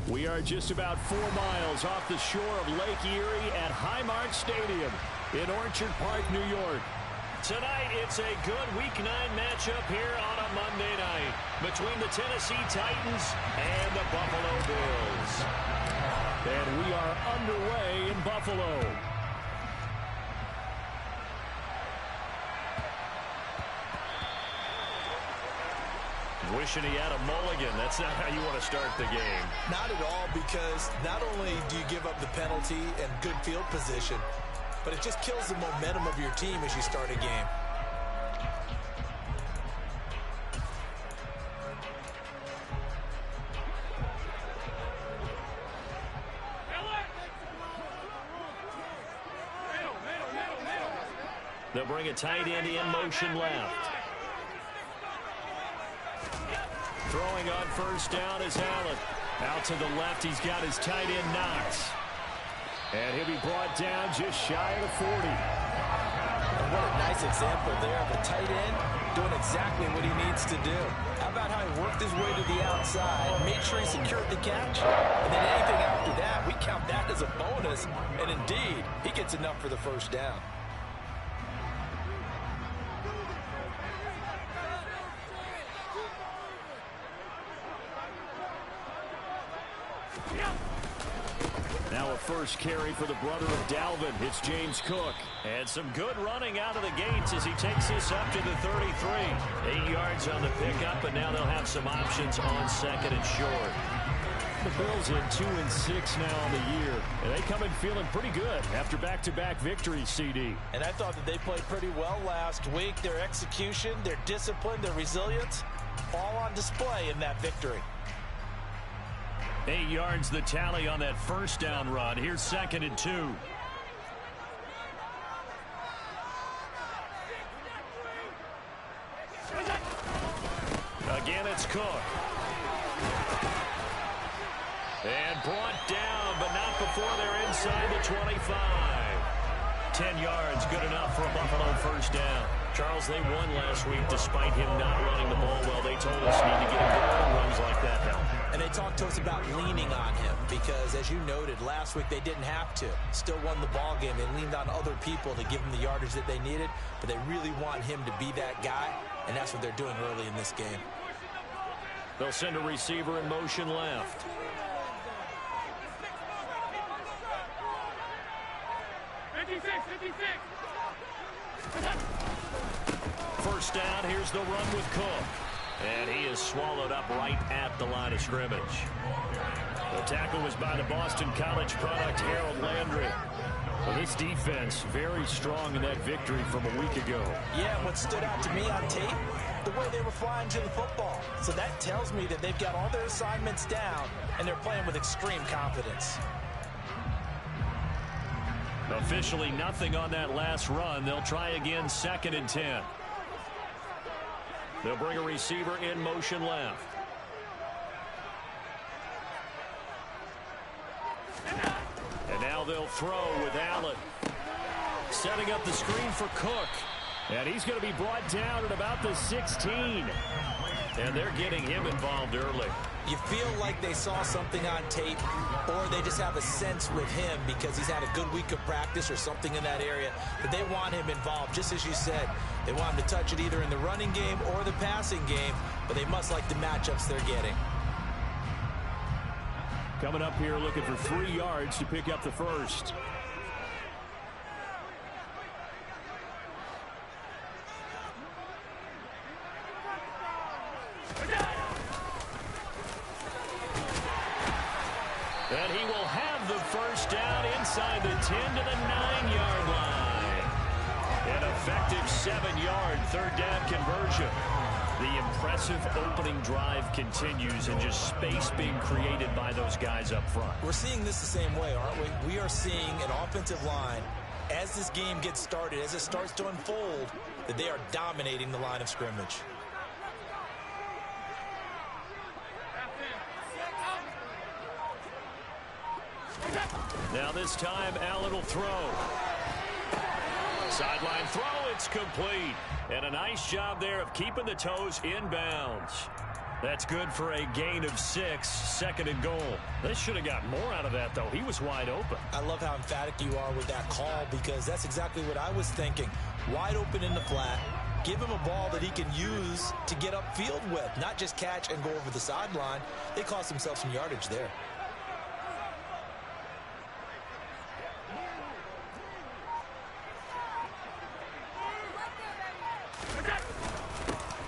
We are just about 4 miles off the shore of Lake Erie at Highmark Stadium in Orchard Park, New York. Tonight, it's a good Week 9 matchup here on a Monday night between the Tennessee Titans and the Buffalo Bills. And we are underway in Buffalo. Wishing he had a mulligan. That's not how you want to start the game. Not at all, because not only do you give up the penalty and good field position, but it just kills the momentum of your team as you start a game. They'll bring a tight end in motion left. Throwing on first down is Allen. Out to the left, he's got his tight end Knox. And he'll be brought down just shy of the 40. And what a nice example there of a tight end doing exactly what he needs to do. How about how he worked his way to the outside, made sure he secured the catch, and then anything after that, we count that as a bonus. And indeed, he gets enough for the first down. Now a first carry for the brother of Dalvin. It's James Cook. And some good running out of the gates as he takes this up to the 33. 8 yards on the pickup, and now they'll have some options on second and short. The Bills in 2-6 now on the year. And they come in feeling pretty good after back-to-back victories, CD. And I thought that they played pretty well last week. Their execution, their discipline, their resilience, all on display in that victory. 8 yards the tally on that first down run. Here's second and 2. Again, it's Cook. And brought down, but not before they're inside the 25. 10 yards, good enough for a Buffalo first down. Charles, they won last week despite him not running the ball well. They told us need to get him going. Runs like that help. And they talked to us about leaning on him because, as you noted, last week they didn't have to. Still won the ball game. They leaned on other people to give them the yardage that they needed, but they really want him to be that guy, and that's what they're doing early in this game. They'll send a receiver in motion left. First down, here's the run with Cook. And he is swallowed up right at the line of scrimmage. The tackle was by the Boston College product, Harold Landry. Well, this defense very strong in that victory from a week ago. Yeah, what stood out to me on tape, the way they were flying to the football. So that tells me that they've got all their assignments down, and they're playing with extreme confidence. Officially nothing on that last run. They'll try again, second and 10. They'll bring a receiver in motion left. And now they'll throw with Allen. Setting up the screen for Cook. And he's going to be brought down at about the 16. And they're getting him involved early. You feel like they saw something on tape, or they just have a sense with him because he's had a good week of practice or something in that area that they want him involved. Just as you said, they want him to touch it either in the running game or the passing game, but they must like the matchups they're getting. Coming up here looking for 3 yards to pick up the first. And he will have the first down inside the 10 to the 9-yard line. An effective 7-yard third down conversion. The impressive opening drive continues and just space being created by those guys up front. We're seeing this the same way, aren't we? We are seeing an offensive line, as this game gets started, as it starts to unfold, that they are dominating the line of scrimmage. Now this time, Allen will throw. Sideline throw, it's complete. And a nice job there of keeping the toes in bounds. That's good for a gain of 6, second and goal. This should have got more out of that, though. He was wide open. I love how emphatic you are with that call because that's exactly what I was thinking. Wide open in the flat. Give him a ball that he can use to get upfield with, not just catch and go over the sideline. They cost themselves some yardage there.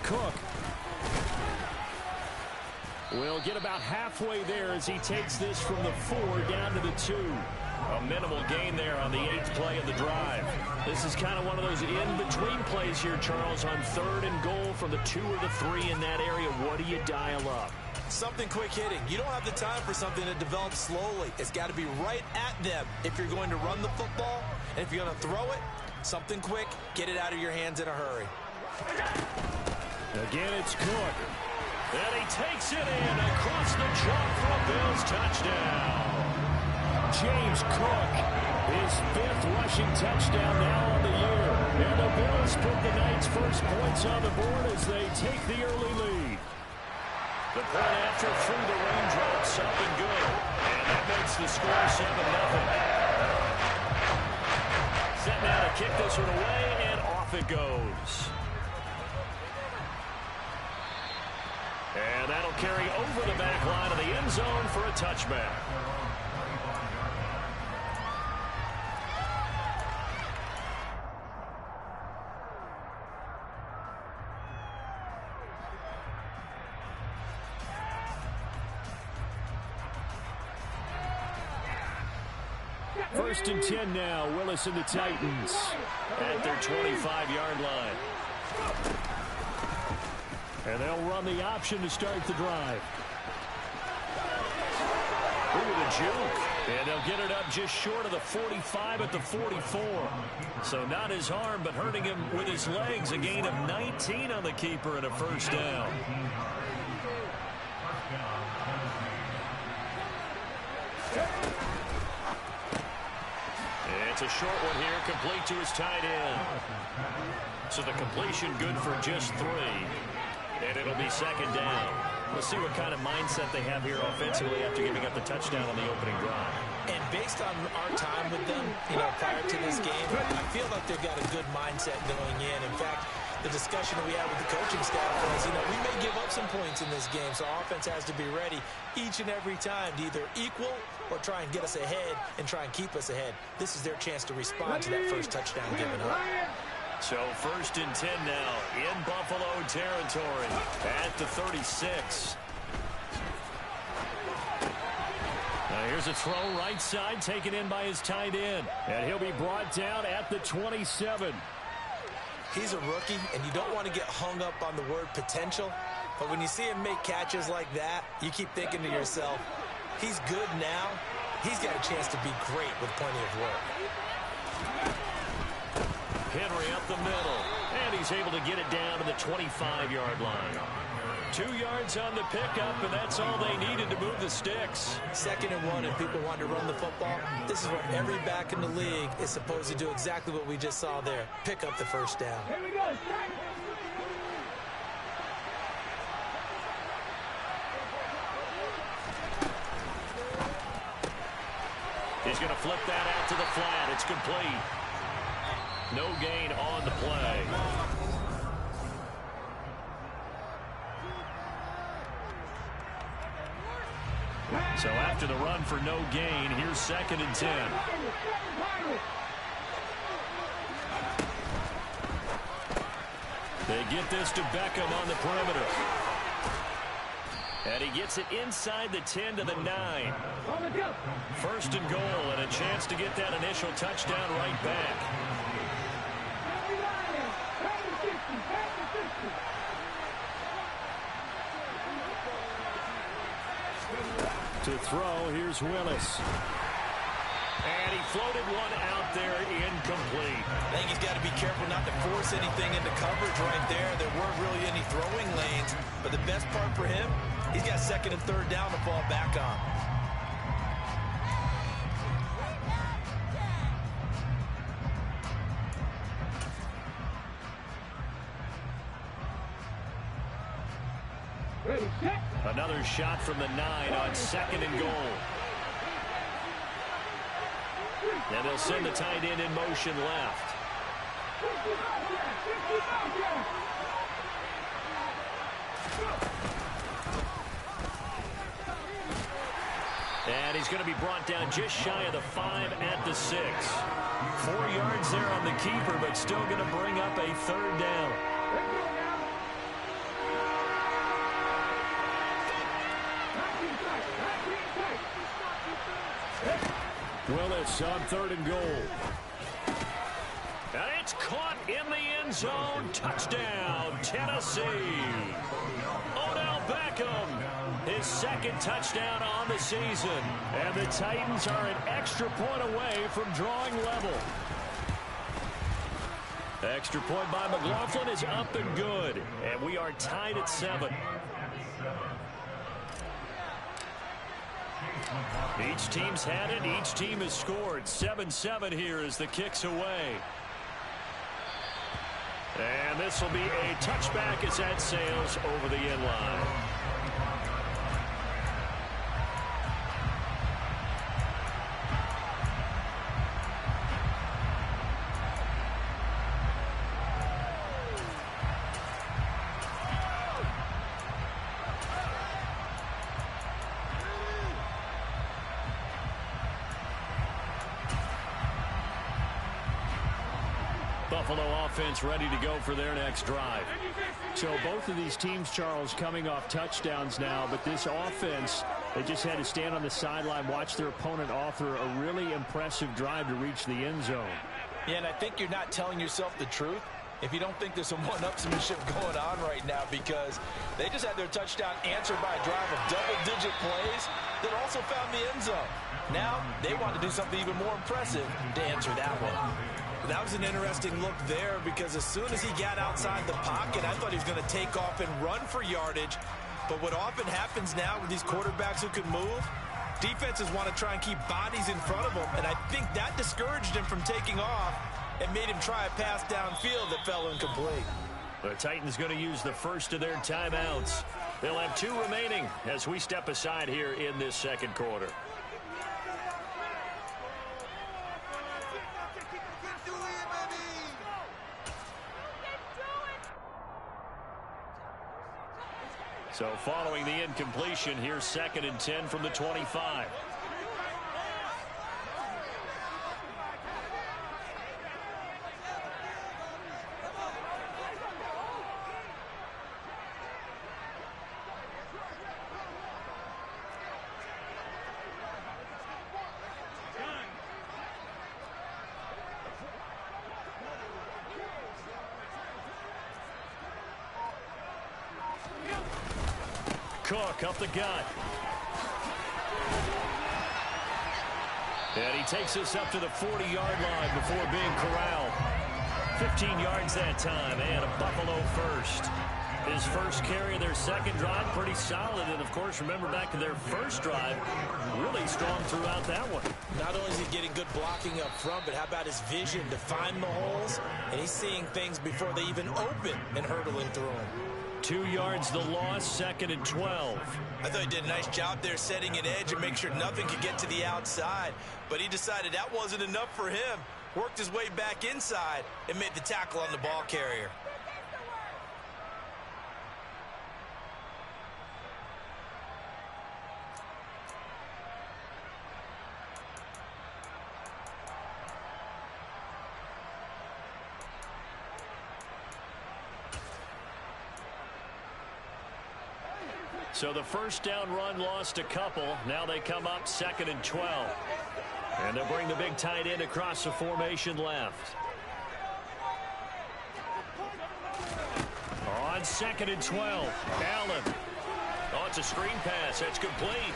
Cook will get about halfway there as he takes this from the 4 down to the 2. A minimal gain there on the 8th play of the drive. This is kind of one of those in-between plays here, Charles, on 3rd and goal from the 2 or the 3 in that area. What do you dial up? Something quick hitting. You don't have the time for something that develops slowly. It's got to be right at them if you're going to run the football. And if you're going to throw it, something quick, get it out of your hands in a hurry. Again, it's Cook. And he takes it in across the chalk for a Bills touchdown. James Cook, his 5th rushing touchdown now on the year. And the Bills put the night's first points on the board as they take the early lead. The point after through the raindrops, something good. And that makes the score 7-0. Set now to kick this one away, and off it goes. And that'll carry over the back line of the end zone for a touchback. First and 10 now. Willis and the Titans at their 25-yard line. And they'll run the option to start the drive. Ooh, the juke. And they'll get it up just short of the 45 at the 44. So not his arm, but hurting him with his legs. A gain of 19 on the keeper and a first down. It's a short one here, complete to his tight end. So the completion good for just 3. And it'll be second down. We'll see what kind of mindset they have here offensively after giving up the touchdown on the opening drive. And based on our time with them, prior to this game, I feel like they've got a good mindset going in. In fact, the discussion that we had with the coaching staff was, we may give up some points in this game, so offense has to be ready each and every time to either equal or try and get us ahead and try and keep us ahead. This is their chance to respond to that first touchdown given up. So first and 10 now in Buffalo territory at the 36. Now here's a throw right side taken in by his tight end. And he'll be brought down at the 27. He's a rookie, and you don't want to get hung up on the word potential. But when you see him make catches like that, you keep thinking to yourself, he's good now. He's got a chance to be great with plenty of work. Henry up the middle, and he's able to get it down to the 25-yard line. 2 yards on the pickup, and that's all they needed to move the sticks. 2nd and 1, and people want to run the football. This is what every back in the league is supposed to do, exactly what we just saw there. Pick up the first down. Here we go. He's going to flip that out to the flat. It's complete. No gain on the play. So after the run for no gain, here's 2nd and 10. They get this to Beckham on the perimeter. And he gets it inside the 10 to the 9. 1st and goal, and a chance to get that initial touchdown right back. To throw, here's Willis. And he floated one out there, incomplete. I think he's got to be careful not to force anything into coverage right there. There weren't really any throwing lanes. But the best part for him, he's got 2nd and 3rd down to fall back on. Another shot from the 9 on 2nd and goal. And they'll send the tight end in motion left. And he's going to be brought down just shy of the 5 at the 6. 4 yards there on the keeper, but still going to bring up a 3rd down. Willis on 3rd and goal. And it's caught in the end zone. Touchdown, Tennessee. Odell Beckham, his 2nd touchdown on the season. And the Titans are an extra point away from drawing level. The extra point by McLaughlin is up and good. And we are tied at 7. Each team's had it. Each team has scored. 7-7 here as the kick's away. And this will be a touchback as that sails over the end line. Buffalo offense ready to go for their next drive. So both of these teams, Charles, coming off touchdowns now, but this offense, they just had to stand on the sideline, watch their opponent author a really impressive drive to reach the end zone. Yeah, and I think you're not telling yourself the truth if you don't think there's some one-upsmanship going on right now, because they just had their touchdown answered by a drive of double-digit plays that also found the end zone. Now they want to do something even more impressive to answer that one. That was an interesting look there, because as soon as he got outside the pocket, I thought he was going to take off and run for yardage. But what often happens now with these quarterbacks who can move, defenses want to try and keep bodies in front of them, and I think that discouraged him from taking off and made him try a pass downfield that fell incomplete. The Titans going to use the first of their timeouts. They'll have 2 remaining as we step aside here in this 2nd quarter. So following the incompletion, here's 2nd and 10 from the 25. Cook up the gut. And he takes us up to the 40-yard line before being corralled. 15 yards that time, and a Buffalo first. His first carry of their 2nd drive, pretty solid. And, of course, remember back to their first drive, really strong throughout that one. Not only is he getting good blocking up front, but how about his vision to find the holes? And he's seeing things before they even open and hurdling through them. 2 yards the loss, 2nd and 12. I thought he did a nice job there setting an edge and make sure nothing could get to the outside. But he decided that wasn't enough for him. Worked his way back inside and made the tackle on the ball carrier. So the first down run lost a couple. Now they come up 2nd and 12. And they'll bring the big tight end across the formation left. On 2nd and 12, Allen. Oh, it's a screen pass. That's complete.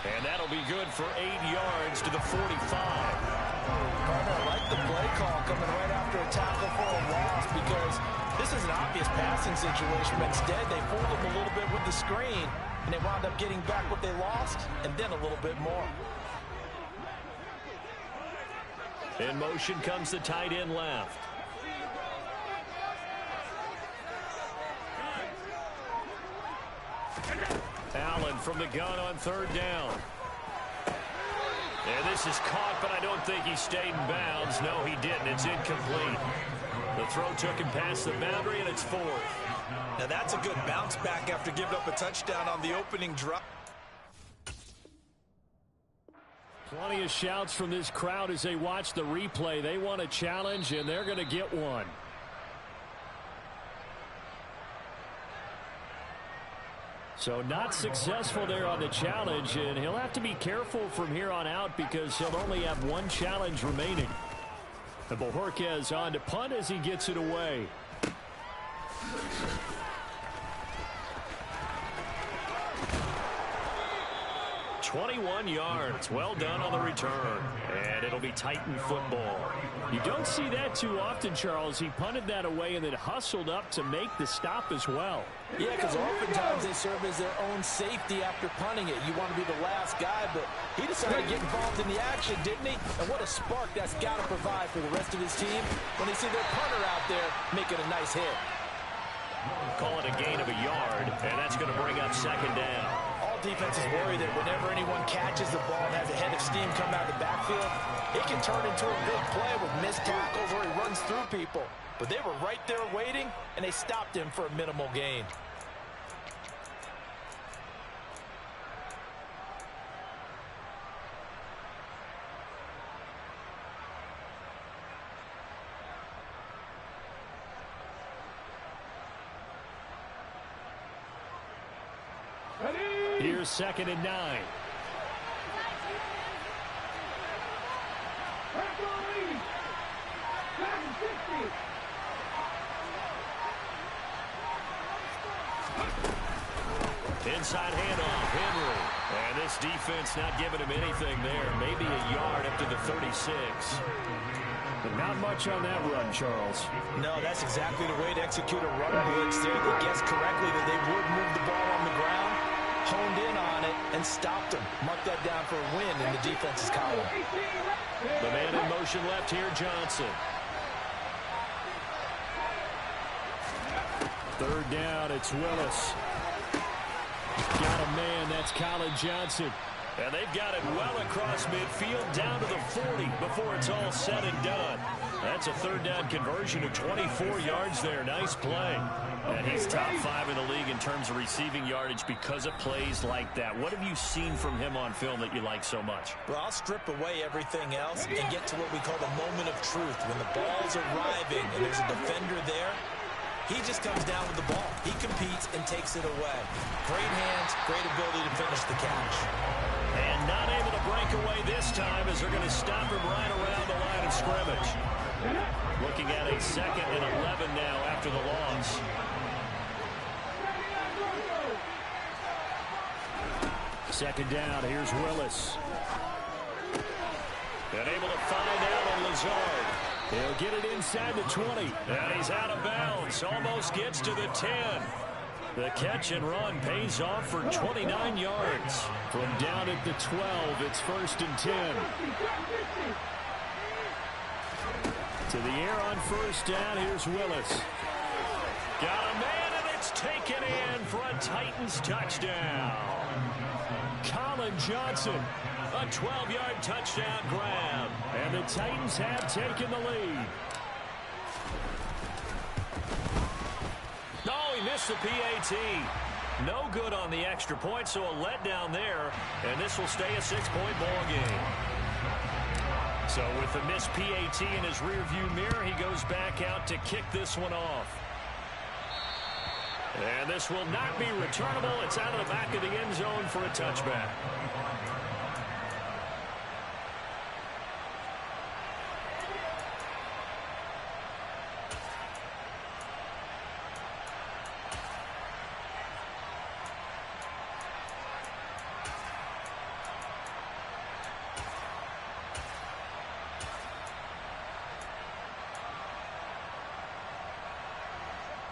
And that'll be good for 8 yards to the 45. I like the play call coming right after a tackle for a loss, because this is an obvious passing situation, but instead they fooled him a little bit with the screen, and they wound up getting back what they lost, and then a little bit more. In motion comes the tight end left. from the gun on third down. And this is caught, but I don't think he stayed in bounds. No, he didn't. It's incomplete. The throw took him past the boundary, and it's fourth. Now that's a good bounce back after giving up a touchdown on the opening drive. Plenty of shouts from this crowd as they watch the replay. They want a challenge, and they're going to get one. So not successful there on the challenge, and he'll have to be careful from here on out because he'll only have one challenge remaining. And Bojorquez on to punt as he gets it away. 21 yards. Well done on the return. And it'll be Titan football. You don't see that too often, Charles. He punted that away and then hustled up to make the stop as well. Yeah, because oftentimes they serve as their own safety after punting it. You want to be the last guy, but he decided to get involved in the action, didn't he? And what a spark that's got to provide for the rest of his team when they see their punter out there making a nice hit. Call it a gain of a yard, and that's going to bring up second down. All defenses worry that whenever anyone catches the ball and has a head of steam come out of the backfield, it can turn into a big play with missed tackles or he runs through people. But they were right there waiting, and they stopped him for a minimal gain. Here's 2nd and 9. Inside handoff, Henry. And this defense not giving him anything there. Maybe a yard up to the 36. But not much on that run, Charles. No, that's exactly the way to execute a run blitz there. They guessed correctly that they would move the ball on the ground, honed in on it, and stopped them. Mark that down for a win in the defense's column. The man in motion left here, Johnson. Third down, it's Willis. Got a man, that's Colin Johnson. And they've got it well across midfield down to the 40 before it's all said and done. That's a third down conversion of 24 yards there. Nice play. And he's top 5 in the league in terms of receiving yardage because of plays like that. What have you seen from him on film that you like so much? Well, I'll strip away everything else and get to what we call the moment of truth. When the ball's arriving and there's a defender there, he just comes down with the ball. He competes and takes it away. Great hands, great ability to finish the catch. And not able to break away this time as they're going to stop him right around the line of scrimmage. Looking at a 2nd and 11 now after the loss. Second down, here's Willis. And able to find Allen Lazard. He'll get it inside the 20. And he's out of bounds. Almost gets to the 10. The catch and run pays off for 29 yards. From down at the 12, it's 1st and 10. To the air on 1st down, here's Willis. Got a man, and it's taken in for a Titans touchdown. Colin Johnson. A 12-yard touchdown grab. And the Titans have taken the lead. No, he missed the PAT. No good on the extra point, so a letdown there. And this will stay a 6-point ball game. So with the missed PAT in his rearview mirror, he goes back out to kick this one off. And this will not be returnable. It's out of the back of the end zone for a touchback.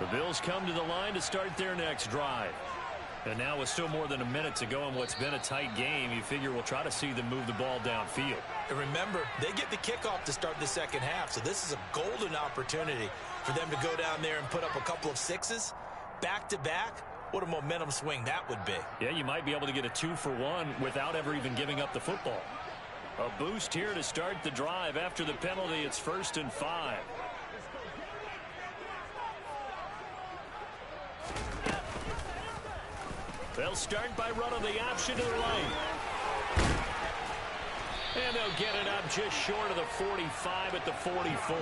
The Bills come to the line to start their next drive. And now with still more than a minute to go in what's been a tight game, you figure we'll try to see them move the ball downfield. And remember, they get the kickoff to start the second half, so this is a golden opportunity for them to go down there and put up a couple of 6s back-to-back What a momentum swing that would be. Yeah, you might be able to get a 2-for-1 without ever even giving up the football. A boost here to start the drive. After the penalty, it's 1st and 5. They'll start by running the option to the right. And they'll get it up just short of the 45 at the 44.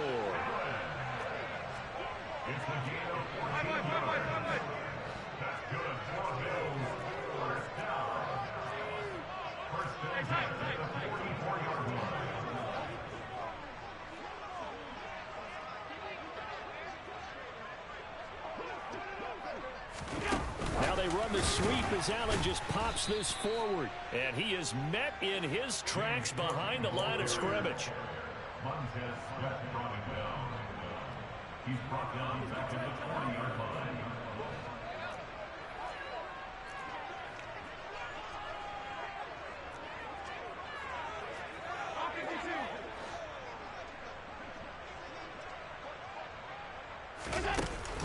Now they run the sweep as Allen just pops this forward. And he is met in his tracks behind the line of scrimmage. He's brought down back to the 20-yard line.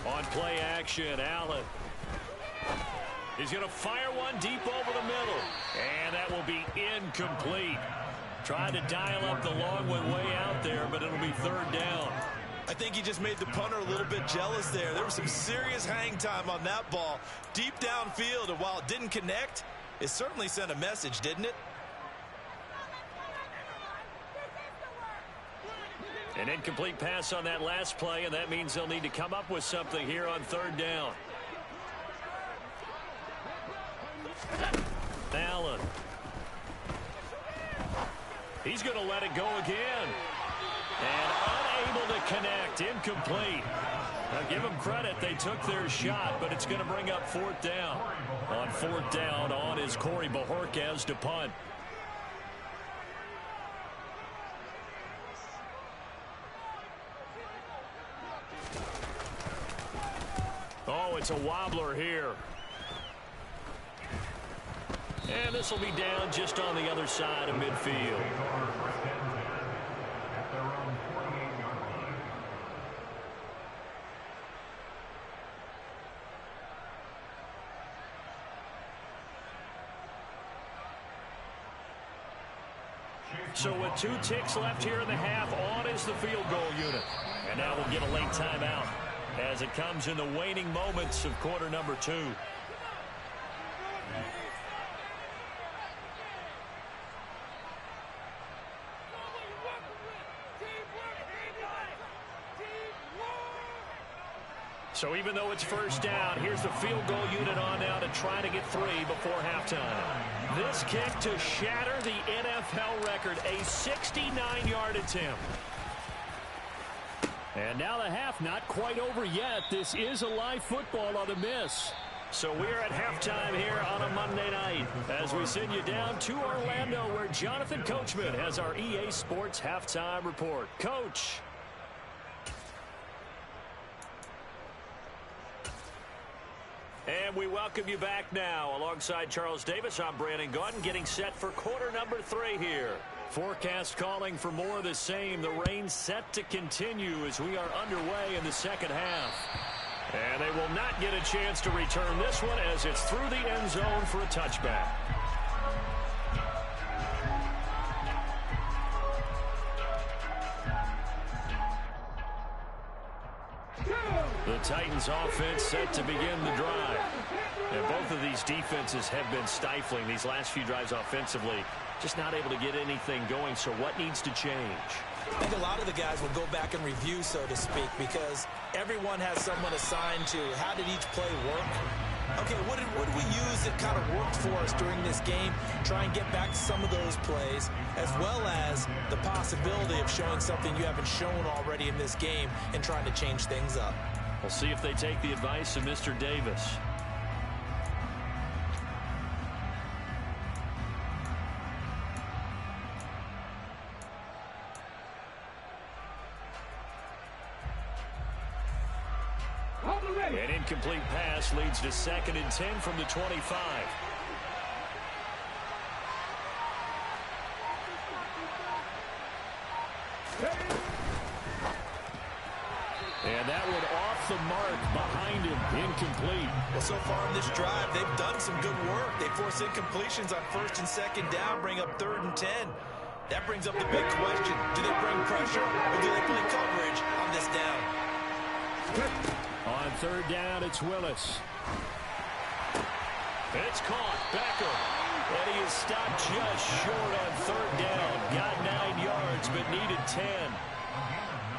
On play action, Allen. He's going to fire one deep over the middle. And that will be incomplete. Trying to dial up the long one way out there, but it'll be 3rd down. I think he just made the punter a little bit jealous there. There was some serious hang time on that ball deep downfield, and while it didn't connect, it certainly sent a message, didn't it? An incomplete pass on that last play, and that means they'll need to come up with something here on 3rd down. Allen. He's going to let it go again. And unable to connect. Incomplete. Now give them credit. They took their shot, but it's going to bring up 4th down. On 4th down, on is Corey Bojorquez to punt. Oh, it's a wobbler here. And this will be down just on the other side of midfield. So with 2 ticks left here in the half, on is the field goal unit. And now we'll get a late timeout as it comes in the waning moments of quarter number 2. So even though it's 1st down, here's the field goal unit on now to try to get 3 before halftime. This kick to shatter the NFL record, a 69-yard attempt. And now the half not quite over yet. This is a live football on the miss. So we're at halftime here on a Monday night as we send you down to Orlando where Jonathan Coachman has our EA Sports halftime report. Coach. And we welcome you back now. Alongside Charles Davis, I'm Brandon Gunn, getting set for quarter number 3 here. Forecast calling for more of the same. The rain set to continue as we are underway in the second half. And they will not get a chance to return this one as it's through the end zone for a touchback. The Titans offense set to begin the drive. And both of these defenses have been stifling these last few drives offensively. Just not able to get anything going. So what needs to change? I think a lot of the guys will go back and review, so to speak, because everyone has someone assigned to how did each play work. Okay, what did we use that kind of worked for us during this game? Try and get back to some of those plays, as well as the possibility of showing something you haven't shown already in this game and trying to change things up. We'll see if they take the advice of Mr. Davis. An incomplete pass leads to 2nd and 10 from the 25. And that one off the mark behind him. Incomplete. Well, so far in this drive, they've done some good work. They force incompletions on 1st and 2nd down, bring up 3rd and 10. That brings up the big question. Do they bring pressure or do they play coverage on this down? On 3rd down, it's Willis. It's caught. Beckham. And he is stopped just short on 3rd down. Got 9 yards, but needed 10.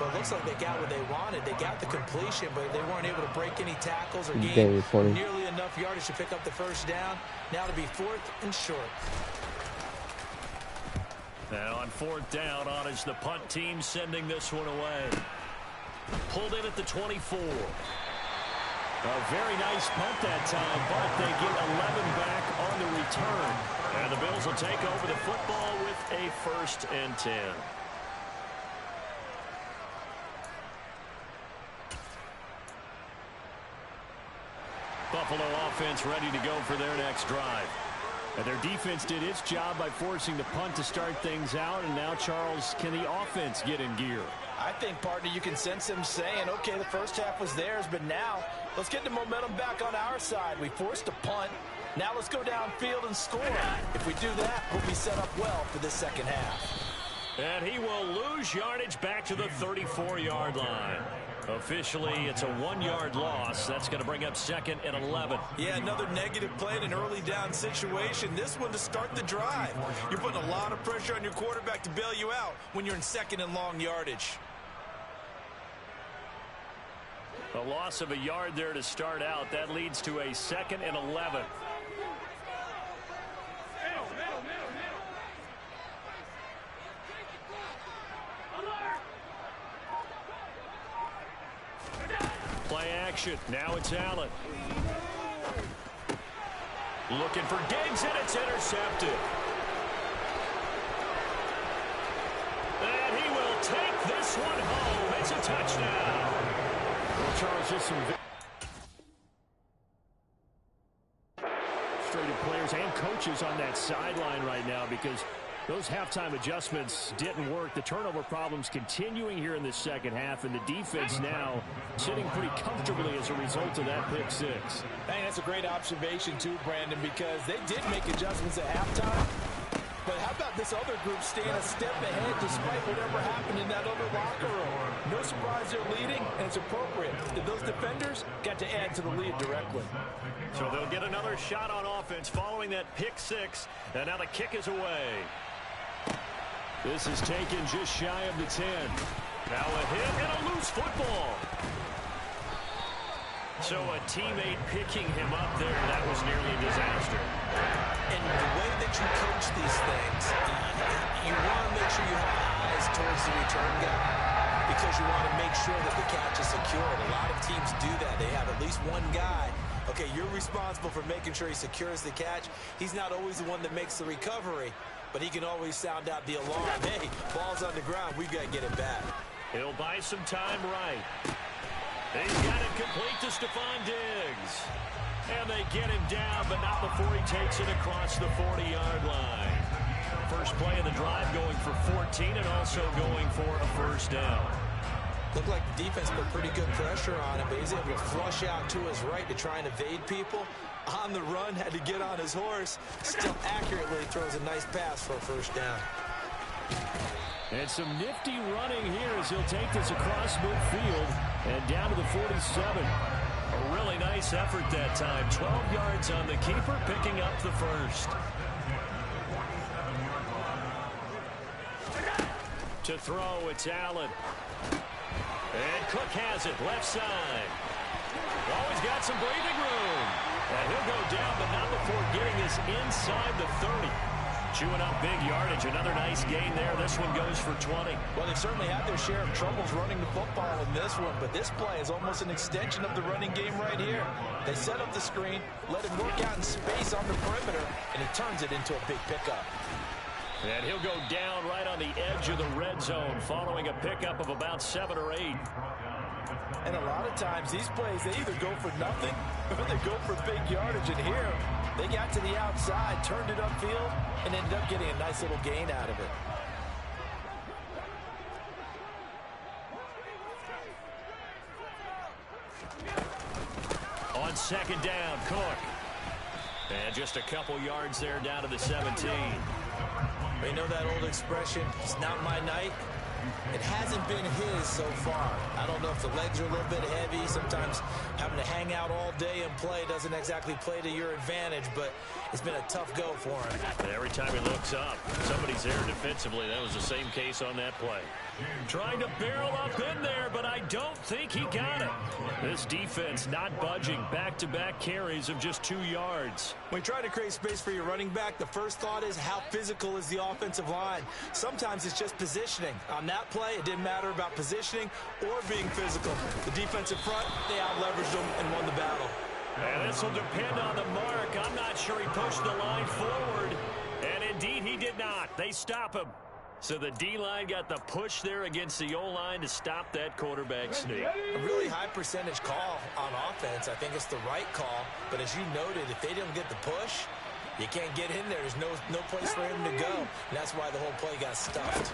Well, it looks like they got what they wanted. They got the completion, but they weren't able to break any tackles or gain nearly enough yardage to pick up the 1st down. Now to be 4th and short. And on 4th down, on is the punt team sending this one away. Pulled in at the 24. A very nice punt that time, but they get 11 back on the return. And the Bills will take over the football with a 1st and 10. Buffalo offense ready to go for their next drive. And their defense did its job by forcing the punt to start things out. And now, Charles, can the offense get in gear? I think, partner, you can sense him saying, okay, the first half was theirs, but now let's get the momentum back on our side. We forced a punt. Now let's go downfield and score. If we do that, we'll be set up well for this 2nd half. And he will lose yardage back to the 34-yard line. Officially, it's a 1-yard loss. That's going to bring up 2nd and 11. Yeah, another negative play in an early down situation. This one to start the drive. You're putting a lot of pressure on your quarterback to bail you out when you're in 2nd and long yardage. A loss of a yard there to start out. That leads to a 2nd and 11. Play action. Now it's Allen. Looking for Diggs, and it's intercepted. And he will take this one home. It's a touchdown. Well, Charles, just some frustrated players and coaches on that sideline right now because those halftime adjustments didn't work. The turnover problems continuing here in the 2nd half, and the defense now sitting pretty comfortably as a result of that pick 6. I think that's a great observation too, Brandon, because they did make adjustments at halftime. But how about this other group staying a step ahead despite whatever happened in that other locker room? No surprise they're leading, and it's appropriate that those defenders got to add to the lead directly. So they'll get another shot on offense following that pick 6, and now the kick is away. This is taken just shy of the 10. Now a hit and a loose football. So a teammate picking him up there, that was nearly a disaster. And the way that you coach these things, you want to make sure you have eyes towards the return guy because you want to make sure that the catch is secured. A lot of teams do that. They have at least one guy. Okay, you're responsible for making sure he secures the catch. He's not always the one that makes the recovery, but he can always sound out the alarm. Hey, ball's on the ground. We've got to get it back. He'll buy some time right. He's got it complete to Stephon Diggs. And they get him down, but not before he takes it across the 40-yard line. First play of the drive going for 14 and also going for a 1st down. Looked like the defense put pretty good pressure on him, but he's able to flush out to his right to try and evade people. On the run, had to get on his horse. Still accurately throws a nice pass for a 1st down. And some nifty running here as he'll take this across midfield and down to the 47. A really nice effort that time. 12 yards on the keeper, picking up the 1st. To throw, it's Allen. And Cook has it, left side. Always got some breathing room. And he'll go down, but not before getting this inside the 30. Chewing up big yardage. Another nice gain there. This one goes for 20. Well, they've certainly had their share of troubles running the football in this one, but this play is almost an extension of the running game right here. They set up the screen, let him work out in space on the perimeter, and he turns it into a big pickup. And he'll go down right on the edge of the red zone following a pickup of about 7 or 8. And a lot of times these plays, they either go for nothing or they go for big yardage. And here, they got to the outside, turned it upfield, and ended up getting a nice little gain out of it. On second down, Cook. And just a couple yards there down to the 17. You know that old expression, it's not my night? It hasn't been his so far. I don't know if the legs are a little bit heavy. Sometimes having to hang out all day and play doesn't exactly play to your advantage, but it's been a tough go for him. And every time he looks up, somebody's there defensively. That was the same case on that play. Trying to barrel up in there, but I don't think he got it. This defense not budging. Back-to-back carries of just 2 yards. When you try to create space for your running back, the first thought is how physical is the offensive line. Sometimes it's just positioning. On that play, it didn't matter about positioning or being physical. The defensive front, they out-leveraged them and won the battle. And this will depend on the mark. I'm not sure he pushed the line forward. And indeed, he did not. They stop him. So the D-line got the push there against the O-line to stop that quarterback sneak. A really high percentage call on offense. I think it's the right call. But as you noted, if they didn't get the push, you can't get in there. There's no place for him to go. And that's why the whole play got stuffed.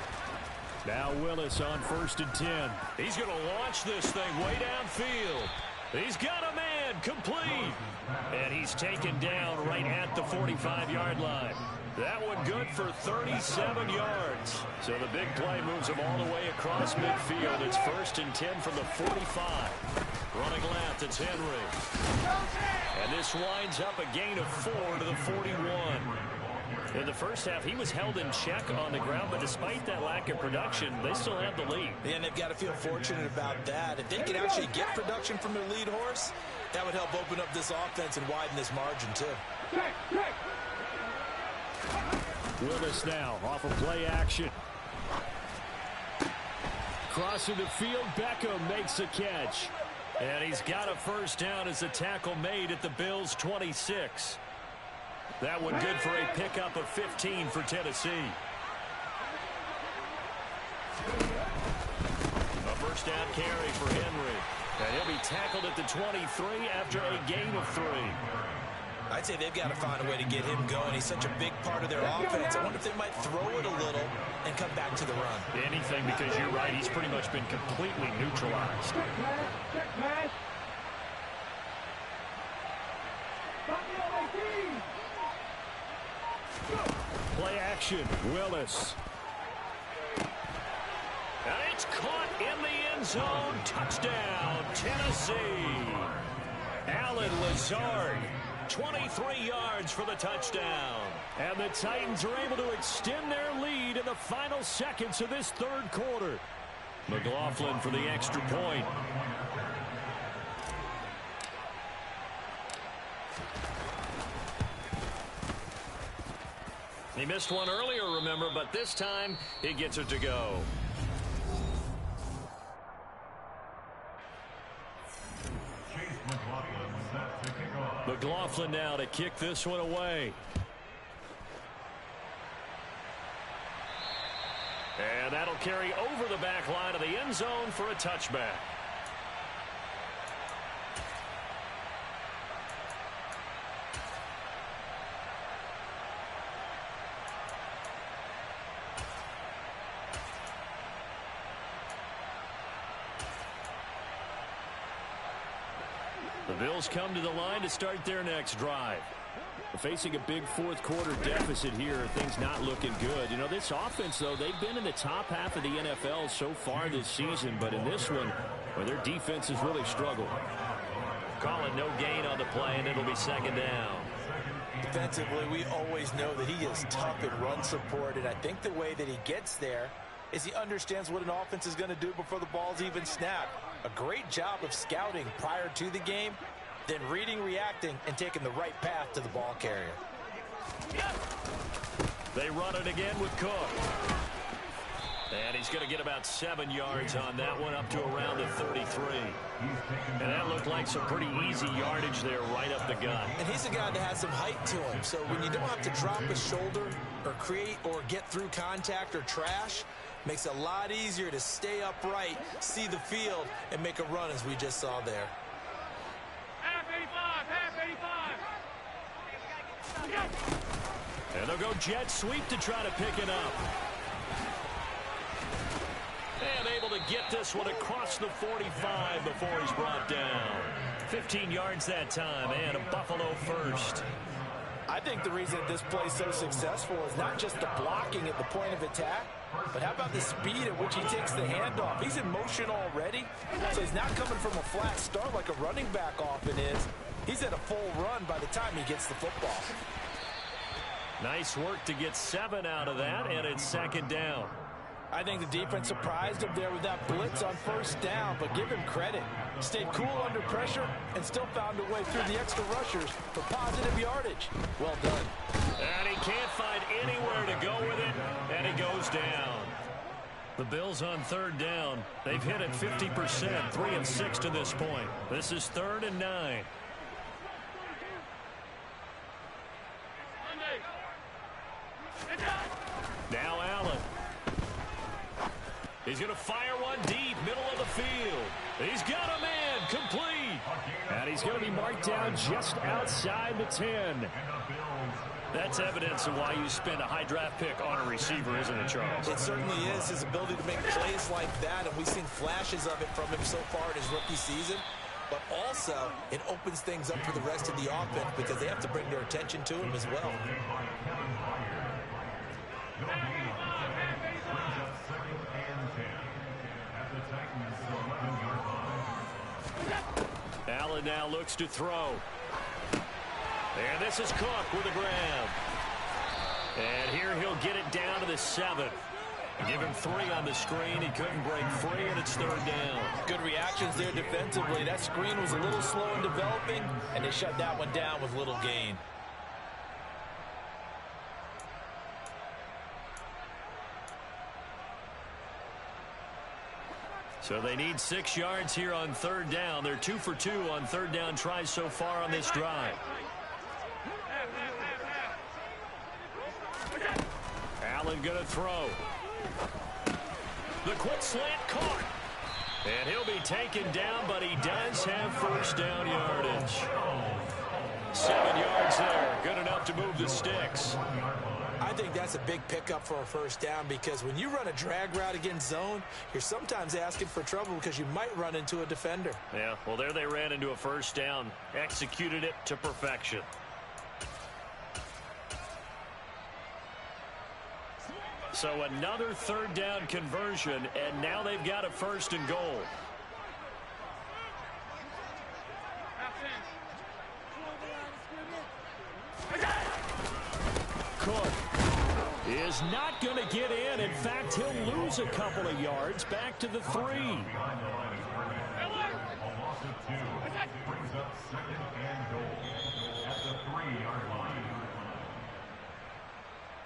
Now Willis on 1st and 10. He's going to launch this thing way downfield. He's got a man complete. And he's taken down right at the 45-yard line. That one good for 37 yards. So the big play moves him all the way across midfield. It's 1st and 10 from the 45. Running left, it's Henry. And this winds up a gain of 4 to the 41. In the first half, he was held in check on the ground, but despite that lack of production, they still have the lead. And they've got to feel fortunate about that. If they can actually get production from their lead horse, that would help open up this offense and widen this margin, too. Willis now off of play action. Crossing the field, Beckham makes a catch. And he's got a first down as the tackle made at the Bills' 26. That one good for a pickup of 15 for Tennessee. A first down carry for Henry. And he'll be tackled at the 23 after a gain of 3. I'd say they've got to find a way to get him going. He's such a big part of their offense. I wonder if they might throw it a little and come back to the run. Anything, because you're right, he's pretty much been completely neutralized. Play action, Willis. And it's caught in the end zone. Touchdown, Tennessee. Allen Lazard, 23 yards for the touchdown. And the Titans are able to extend their lead in the final seconds of this 3rd quarter. McLaughlin for the extra point. He missed one earlier, remember, but this time he gets it to go. McLaughlin now to kick this one away. And that'll carry over the back line of the end zone for a touchback. The Bills come to the line to start their next drive. Facing a big 4th quarter deficit here, things not looking good. You know, this offense, though, they've been in the top half of the NFL so far this season, but in this one, well, their defense has really struggled. Call it no gain on the play, and it'll be 2nd down. Defensively, we always know that he is tough in run support, and I think the way that he gets there is he understands what an offense is going to do before the ball's even snapped. A great job of scouting prior to the game, then reading, reacting, and taking the right path to the ball carrier. They run it again with Cook. And he's going to get about 7 yards on that one, up to around the 33. And that looked like some pretty easy yardage there right up the gut. And he's a guy that has some height to him, so when you don't have to drop his shoulder or create or get through contact or trash, makes it a lot easier to stay upright, see the field, and make a run as we just saw there. And they'll go jet sweep to try to pick it up. And able to get this one across the 45 before he's brought down. 15 yards that time, and a Buffalo first. I think the reason this play is so successful is not just the blocking at the point of attack, but how about the speed at which he takes the handoff? He's in motion already, so he's not coming from a flat start like a running back often is. He's at a full run by the time he gets the football. Nice work to get 7 out of that, and it's second down. I think the defense surprised him there with that blitz on first down, but give him credit. Stayed cool under pressure and still found a way through the extra rushers for positive yardage. Well done. And he can't find anywhere to go with it, and he goes down. The Bills on third down. They've hit it 50%, 3 of 6 to this point. This is 3rd and 9. Now Allen. He's going to fire one deep, middle of the field. He's got a man, complete. And he's going to be marked down just outside the 10. That's evidence of why you spend a high draft pick on a receiver, isn't it, Charles? It certainly is, his ability to make plays like that, and we've seen flashes of it from him so far in his rookie season. But also, it opens things up for the rest of the offense because they have to bring their attention to him as well. Allen now looks to throw. And this is Cook with a grab. And here he'll get it down to the 7. Give him 3 on the screen. He couldn't break free, and it's 3rd down. Good reactions there defensively. That screen was a little slow in developing, and they shut that one down with little gain. So they need 6 yards here on 3rd down. They're 2 for 2 on 3rd down tries so far on this drive. Allen going to throw. The quick slant caught. And he'll be taken down, but he does have first down yardage. 7 yards there. Good enough to move the sticks. I think that's a big pickup for a first down because when you run a drag route against zone, you're sometimes asking for trouble because you might run into a defender. Yeah, well, there they ran into a first down. Executed it to perfection. So another 3rd down conversion, and now they've got a 1st and goal. Cook is not going to get in. In fact, he'll lose a couple of yards back to the 3.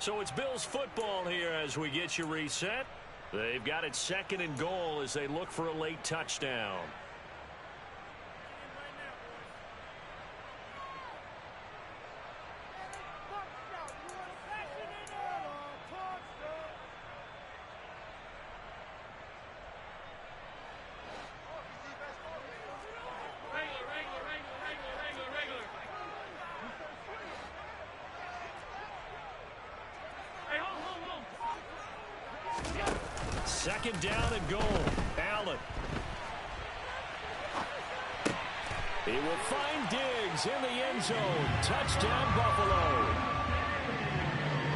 So it's Bills football here as we get you reset. They've got it 2nd and goal as they look for a late touchdown. Second down and goal. Allen. He will find Diggs in the end zone. Touchdown, Buffalo.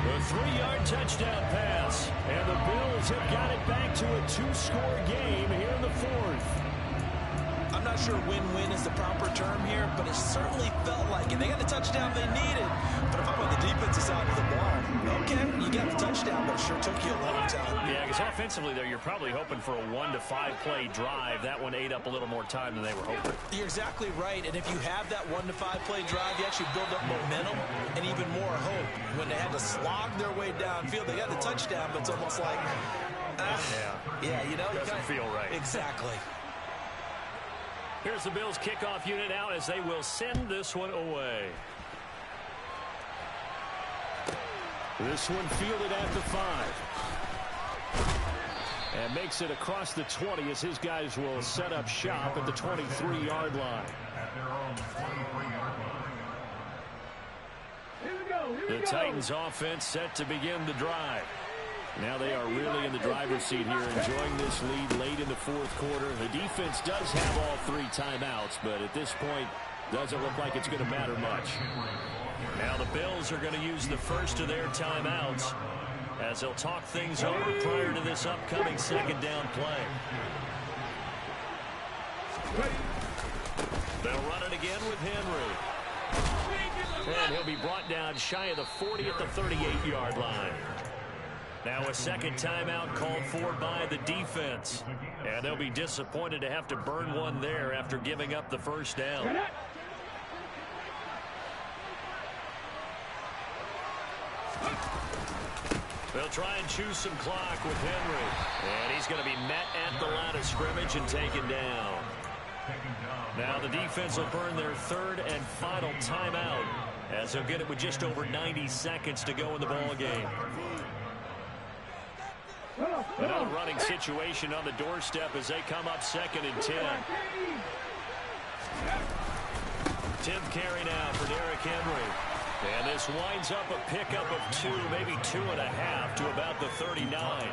A 3-yard touchdown pass. And the Bills have got it back to a 2-score game here in the 4th. I'm not sure win-win is the proper term here, but it certainly felt like it. They got the touchdown they needed. But if I'm on the defensive side of the ball, okay, you got the touchdown, but it sure took you a long time. Yeah, because offensively there, you're probably hoping for a 1 to 5 play drive. That one ate up a little more time than they were hoping. You're exactly right, and if you have that 1 to 5 play drive, you actually build up momentum and even more hope. When they had to slog their way downfield, they got the touchdown, but it's almost like, yeah, you know, doesn't feel right. Exactly. Here's the Bills kickoff unit out as they will send this one away. This one fielded at the 5. And makes it across the 20 as his guys will set up shop at the 23-yard line. The Titans offense set to begin the drive. Now they are really in the driver's seat here, enjoying this lead late in the fourth quarter. The defense does have all 3 timeouts, but at this point, doesn't look like it's going to matter much. Now the Bills are going to use the first of their timeouts as they'll talk things over prior to this upcoming second down play. They'll run it again with Henry. And he'll be brought down shy of the 40 at the 38-yard line. Now a second timeout called for by the defense. And they'll be disappointed to have to burn one there after giving up the first down. They'll try and choose some clock with Henry. And he's going to be met at the line of scrimmage and taken down. Now the defense will burn their third and final timeout as they'll get it with just over 90 seconds to go in the ball game. Another running situation on the doorstep as they come up 2nd and 10. 10th carry now for Derrick Henry. And this winds up a pickup of 2, maybe 2.5 to about the 39.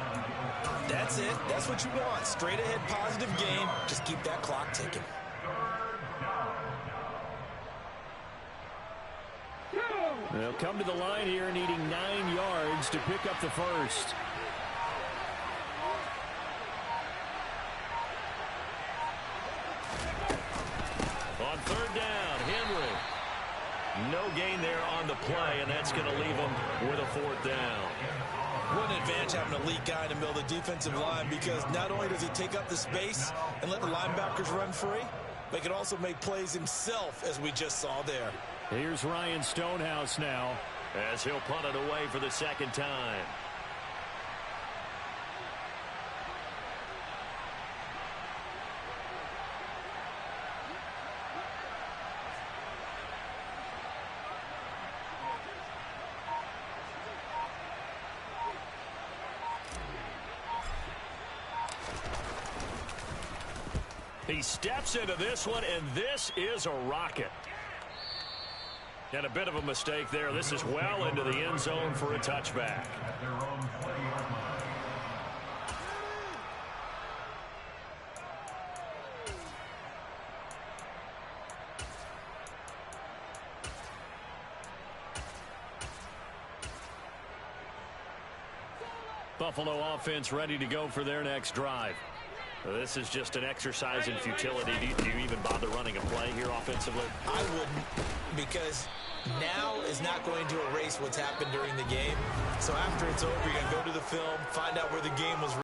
That's it. That's what you want. Straight ahead positive gain. Just keep that clock ticking. They'll come to the line here needing 9 yards to pick up the first. On 3rd down, Henry. No gain there on the play, and that's going to leave them with a 4th down. What an advantage having an elite guy in the middle of the defensive line, because not only does he take up the space and let the linebackers run free, but he can also make plays himself, as we just saw there. Here's Ryan Stonehouse now as he'll punt it away for the second time. He steps into this one, and this is a rocket. And a bit of a mistake there. This is well into the end zone for a touchback. Buffalo offense ready to go for their next drive. This is just an exercise in futility. Do you even bother running a play here offensively? I wouldn't, because now is not going to erase what's happened during the game. So after it's over, you're going to go to the film, find out where the game was